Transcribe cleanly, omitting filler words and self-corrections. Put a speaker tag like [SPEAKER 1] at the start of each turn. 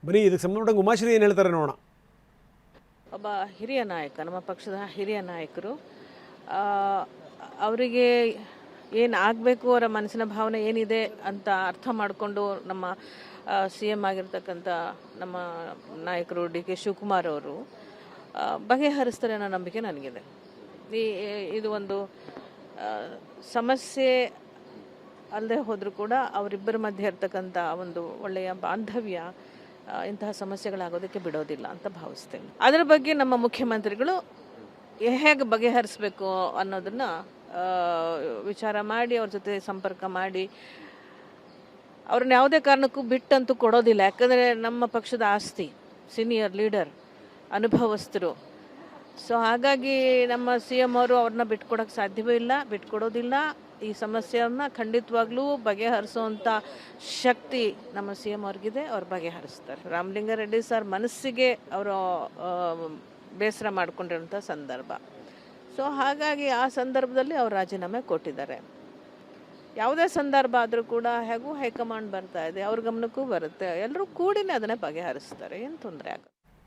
[SPEAKER 1] ಬನ್ನಿ ಇದಕ್ಕೆ ಸಂಬಂಧಪಟ್ಟಂಗೆ ಉಮಾಶ್ರೀ ಏನು ಹೇಳ್ತಾರೆ ನೋಡೋಣ.
[SPEAKER 2] ಒಬ್ಬ ಹಿರಿಯ ನಾಯಕ, ನಮ್ಮ ಪಕ್ಷದ ಹಿರಿಯ ನಾಯಕರು, ಅವರಿಗೆ ಏನು ಆಗಬೇಕು, ಅವರ ಮನಸ್ಸಿನ ಭಾವನೆ ಏನಿದೆ ಅಂತ ಅರ್ಥ ಮಾಡಿಕೊಂಡು ನಮ್ಮ CM ಆಗಿರ್ತಕ್ಕಂಥ ನಮ್ಮ ನಾಯಕರು DK ಶಿವಕುಮಾರ್ ಅವರು ಬಗೆಹರಿಸ್ತಾರೆ ಅನ್ನೋ ನಂಬಿಕೆ ನನಗಿದೆ. ಇದು ಒಂದು ಸಮಸ್ಯೆ ಅಲ್ಲದೆ ಹೋದರೂ ಕೂಡ ಅವರಿಬ್ಬರ ಮಧ್ಯೆ ಇರ್ತಕ್ಕಂಥ ಒಂದು ಒಳ್ಳೆಯ ಬಾಂಧವ್ಯ ಇಂತಹ ಸಮಸ್ಯೆಗಳಾಗೋದಕ್ಕೆ ಬಿಡೋದಿಲ್ಲ ಅಂತ ಭಾವಿಸ್ತೇನೆ. ಅದರ ಬಗ್ಗೆ ನಮ್ಮ ಮುಖ್ಯಮಂತ್ರಿಗಳು ಹೇಗೆ ಬಗೆಹರಿಸಬೇಕು ಅನ್ನೋದನ್ನು ವಿಚಾರ ಮಾಡಿ ಅವ್ರ ಜೊತೆ ಸಂಪರ್ಕ ಮಾಡಿ ಅವ್ರನ್ನ ಯಾವುದೇ ಕಾರಣಕ್ಕೂ ಬಿಟ್ಟಂತೂ ಕೊಡೋದಿಲ್ಲ. ಯಾಕಂದರೆ ನಮ್ಮ ಪಕ್ಷದ ಆಸ್ತಿ, ಸೀನಿಯರ್ ಲೀಡರ್, ಅನುಭವಸ್ಥರು. ಸೊ ಹಾಗಾಗಿ ನಮ್ಮ CM ಅವರು ಅವ್ರನ್ನ ಬಿಟ್ಕೊಡೋಕ್ಕೆ ಸಾಧ್ಯವೇ ಇಲ್ಲ, ಬಿಟ್ಕೊಡೋದಿಲ್ಲ. ಈ ಸಮಸ್ಯೆಯನ್ನು ಖಂಡಿತವಾಗ್ಲೂ ಬಗೆಹರಿಸುವಂಥ ಶಕ್ತಿ ನಮ್ಮ CM ಅವ್ರಿಗಿದೆ, ಅವ್ರು ಬಗೆಹರಿಸ್ತಾರೆ. ರಾಮಲಿಂಗಾರೆಡ್ಡಿ ಸರ್ ಮನಸ್ಸಿಗೆ ಅವರು ಬೇಸರ ಮಾಡಿಕೊಂಡಿರೋಂಥ ಸಂದರ್ಭ. ಸೊ ಹಾಗಾಗಿ ಆ ಸಂದರ್ಭದಲ್ಲಿ ಅವ್ರು ರಾಜೀನಾಮೆ ಕೊಟ್ಟಿದ್ದಾರೆ. ಯಾವುದೇ ಸಂದರ್ಭ ಆದರೂ ಕೂಡ ಹೇಗೂ ಹೈಕಮಾಂಡ್ ಬರ್ತಾ ಇದೆ, ಅವ್ರ ಗಮನಕ್ಕೂ ಬರುತ್ತೆ, ಎಲ್ಲರೂ ಕೂಡಿನೇ ಅದನ್ನೇ ಬಗೆಹರಿಸ್ತಾರೆ, ಏನು ತೊಂದರೆ ಆಗುತ್ತೆ.